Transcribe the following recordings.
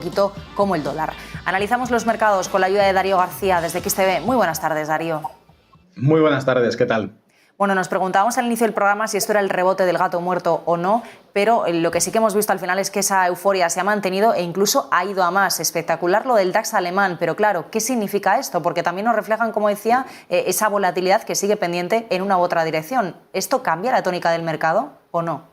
poquito como el dólar. Analizamos los mercados con la ayuda de Darío García desde XTB. Muy buenas tardes, Darío. Muy buenas tardes, ¿qué tal? Bueno, nos preguntábamos al inicio del programa si esto era el rebote del gato muerto o no, pero lo que sí que hemos visto al final es que esa euforia se ha mantenido e incluso ha ido a más. Espectacular lo del DAX alemán, pero claro, ¿qué significa esto? Porque también nos reflejan, como decía, esa volatilidad que sigue pendiente en una u otra dirección. ¿Esto cambia la tónica del mercado o no?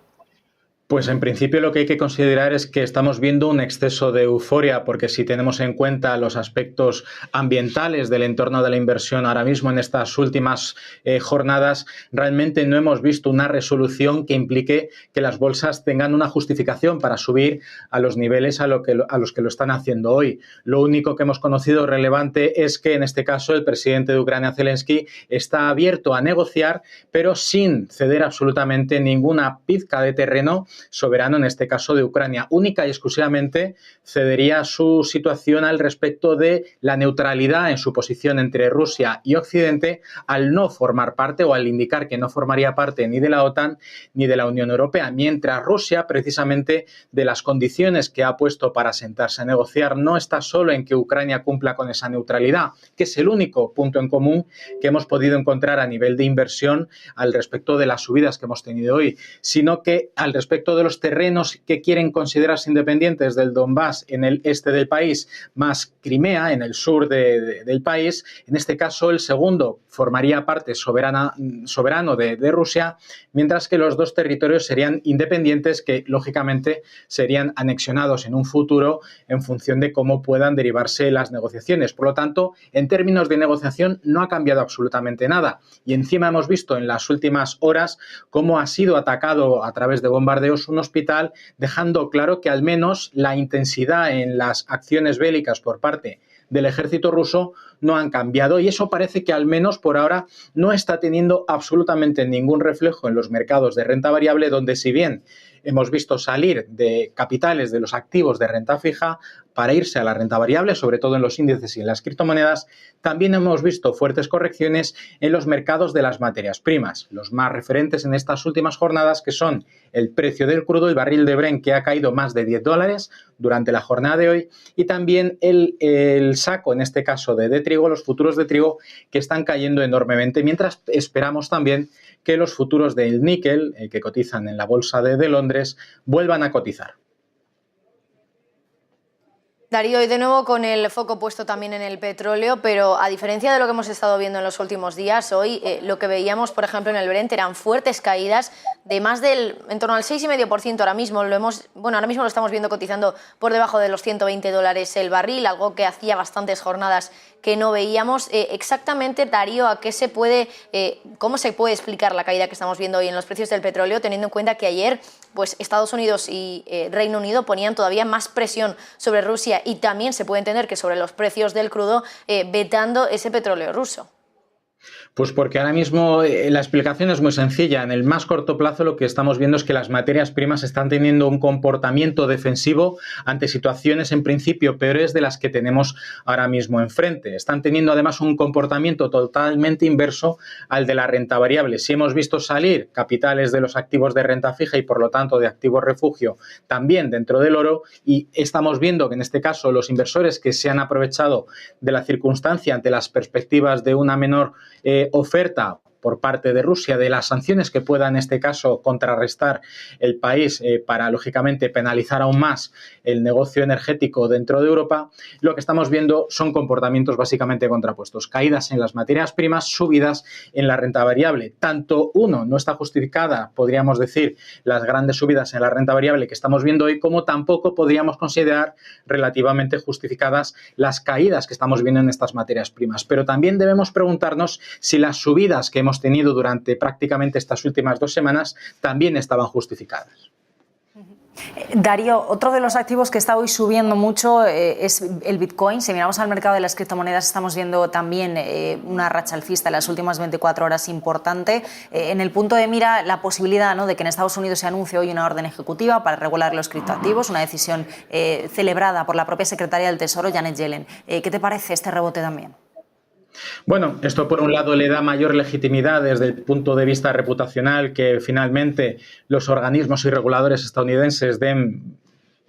Pues en principio lo que hay que considerar es que estamos viendo un exceso de euforia, porque si tenemos en cuenta los aspectos ambientales del entorno de la inversión ahora mismo en estas últimas jornadas, realmente no hemos visto una resolución que implique que las bolsas tengan una justificación para subir a los niveles a los que lo están haciendo hoy. Lo único que hemos conocido relevante es que en este caso el presidente de Ucrania, Zelensky, está abierto a negociar, pero sin ceder absolutamente ninguna pizca de terreno soberano, en este caso de Ucrania. Única y exclusivamente cedería su situación al respecto de la neutralidad en su posición entre Rusia y Occidente al no formar parte o al indicar que no formaría parte ni de la OTAN ni de la Unión Europea, mientras Rusia, precisamente de las condiciones que ha puesto para sentarse a negociar, no está solo en que Ucrania cumpla con esa neutralidad, que es el único punto en común que hemos podido encontrar a nivel de inversión al respecto de las subidas que hemos tenido hoy, sino que al respecto de los terrenos que quieren considerarse independientes del Donbass en el este del país, más Crimea en el sur del país, en este caso el segundo formaría parte soberano de Rusia, mientras que los dos territorios serían independientes que lógicamente serían anexionados en un futuro en función de cómo puedan derivarse las negociaciones. Por lo tanto, en términos de negociación no ha cambiado absolutamente nada y encima hemos visto en las últimas horas cómo ha sido atacado a través de bombardeos un hospital, dejando claro que al menos la intensidad en las acciones bélicas por parte del ejército ruso no han cambiado y eso parece que al menos por ahora no está teniendo absolutamente ningún reflejo en los mercados de renta variable, donde si bien hemos visto salir de capitales de los activos de renta fija para irse a la renta variable, sobre todo en los índices y en las criptomonedas, también hemos visto fuertes correcciones en los mercados de las materias primas. Los más referentes en estas últimas jornadas, que son el precio del crudo, el barril de Brent, que ha caído más de $10 durante la jornada de hoy, y también el saco, en este caso de trigo, los futuros de trigo, que están cayendo enormemente, mientras esperamos también que los futuros del níquel, que cotizan en la bolsa de Londres, vuelvan a cotizar. Darío, y de nuevo con el foco puesto también en el petróleo, pero a diferencia de lo que hemos estado viendo en los últimos días, hoy lo que veíamos, por ejemplo, en el Brent eran fuertes caídas de más en torno al 6,5%. Ahora mismo lo estamos viendo cotizando por debajo de los $120 el barril, algo que hacía bastantes jornadas que no veíamos. Exactamente, Darío, ¿cómo se puede explicar la caída que estamos viendo hoy en los precios del petróleo, teniendo en cuenta que ayer pues Estados Unidos y Reino Unido ponían todavía más presión sobre Rusia y también se puede entender que sobre los precios del crudo, vetando ese petróleo ruso? Pues porque ahora mismo la explicación es muy sencilla. En el más corto plazo lo que estamos viendo es que las materias primas están teniendo un comportamiento defensivo ante situaciones en principio peores de las que tenemos ahora mismo enfrente. Están teniendo además un comportamiento totalmente inverso al de la renta variable. Si hemos visto salir capitales de los activos de renta fija y por lo tanto de activos refugio también dentro del oro, y estamos viendo que en este caso los inversores que se han aprovechado de la circunstancia ante las perspectivas de una menor oferta por parte de Rusia de las sanciones que pueda en este caso contrarrestar el país para lógicamente penalizar aún más el negocio energético dentro de Europa, lo que estamos viendo son comportamientos básicamente contrapuestos, caídas en las materias primas, subidas en la renta variable. Tanto no está justificada, podríamos decir, las grandes subidas en la renta variable que estamos viendo hoy, como tampoco podríamos considerar relativamente justificadas las caídas que estamos viendo en estas materias primas. Pero también debemos preguntarnos si las subidas que hemos tenido durante prácticamente estas últimas 2 semanas también estaban justificadas. Darío, otro de los activos que está hoy subiendo mucho es el Bitcoin. Si miramos al mercado de las criptomonedas, estamos viendo también una racha alcista en las últimas 24 horas importante. En el punto de mira, la posibilidad, ¿no?, de que en Estados Unidos se anuncie hoy una orden ejecutiva para regular los criptoactivos, una decisión celebrada por la propia secretaria del Tesoro, Janet Yellen. ¿Qué te parece este rebote también? Bueno, esto por un lado le da mayor legitimidad desde el punto de vista reputacional que finalmente los organismos y reguladores estadounidenses den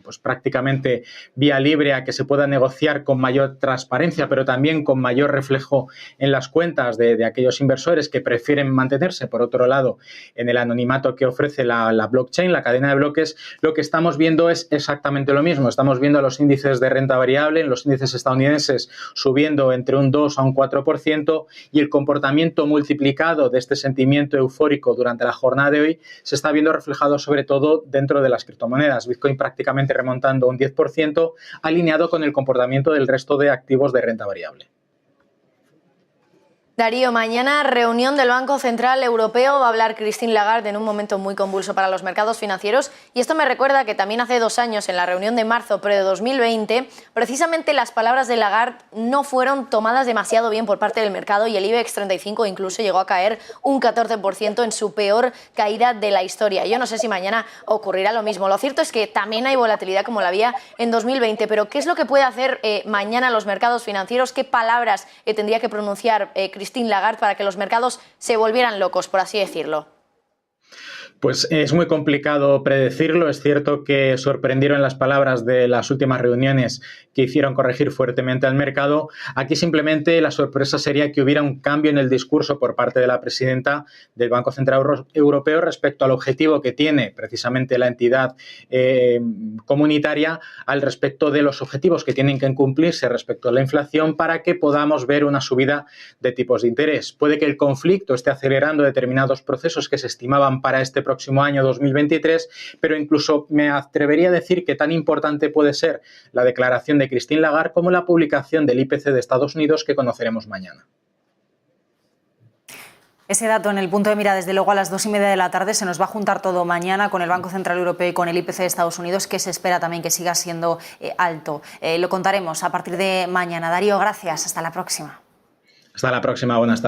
pues prácticamente vía libre a que se pueda negociar con mayor transparencia, pero también con mayor reflejo en las cuentas de aquellos inversores que prefieren mantenerse, por otro lado, en el anonimato que ofrece la blockchain, la cadena de bloques, lo que estamos viendo es exactamente lo mismo. Estamos viendo los índices de renta variable, los índices estadounidenses subiendo entre un 2 a un 4%, y el comportamiento multiplicado de este sentimiento eufórico durante la jornada de hoy se está viendo reflejado sobre todo dentro de las criptomonedas. Bitcoin prácticamente remontando un 10%, alineado con el comportamiento del resto de activos de renta variable. Darío, mañana reunión del Banco Central Europeo, va a hablar Christine Lagarde en un momento muy convulso para los mercados financieros, y esto me recuerda que también hace 2 años, en la reunión de marzo pero de 2020, precisamente las palabras de Lagarde no fueron tomadas demasiado bien por parte del mercado y el IBEX 35 incluso llegó a caer un 14% en su peor caída de la historia. Yo no sé si mañana ocurrirá lo mismo. Lo cierto es que también hay volatilidad como la había en 2020, pero ¿qué es lo que puede hacer mañana los mercados financieros? ¿Qué palabras tendría que pronunciar Christine Lagarde para que los mercados se volvieran locos, por así decirlo? Pues es muy complicado predecirlo. Es cierto que sorprendieron las palabras de las últimas reuniones que hicieron corregir fuertemente al mercado. Aquí simplemente la sorpresa sería que hubiera un cambio en el discurso por parte de la presidenta del Banco Central Europeo respecto al objetivo que tiene precisamente la entidad comunitaria al respecto de los objetivos que tienen que cumplirse respecto a la inflación para que podamos ver una subida de tipos de interés. Puede que el conflicto esté acelerando determinados procesos que se estimaban para este próximo año 2023, pero incluso me atrevería a decir que tan importante puede ser la declaración de Christine Lagarde como la publicación del IPC de Estados Unidos que conoceremos mañana. Ese dato en el punto de mira, desde luego, a las 2:30 de la tarde. Se nos va a juntar todo mañana con el Banco Central Europeo y con el IPC de Estados Unidos, que se espera también que siga siendo alto. Lo contaremos a partir de mañana. Darío, gracias. Hasta la próxima. Hasta la próxima. Buenas tardes.